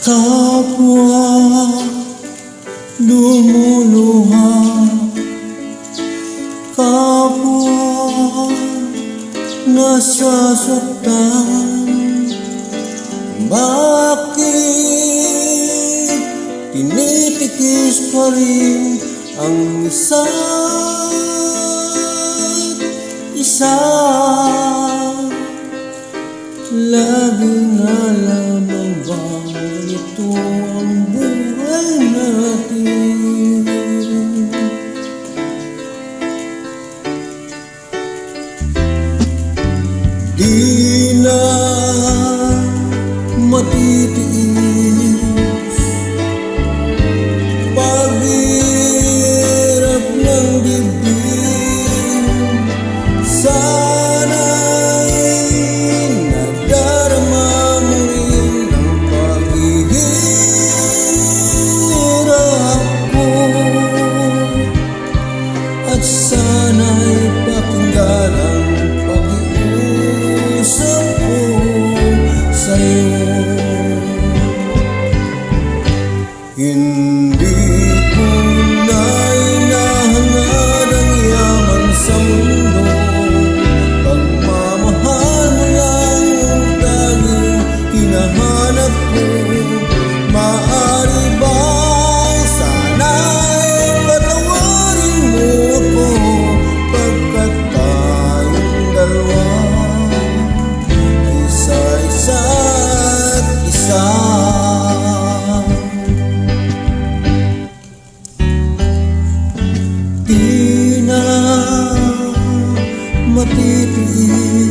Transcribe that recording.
Kapwa lumuluha, kapwa nasasaktan. Bakit tinitikis pa rin ang isa't isa? Laging alam ang bang ito ang buhay natin. Di na matitiis paghirap ng dibdib. Sana'y nadarama mo rin ang paghihirap ko, at sana'y pakinggan ang pag-iusap ko sa'yo. Hindi ko na inahangad ang yaman sa mundo, pagmamahal mo lang ang tanging hinahanap ko. Maaari bang sana'y patawarin mo ako, pagkat tayong dalawa isa-isa't isa. Di na matitiis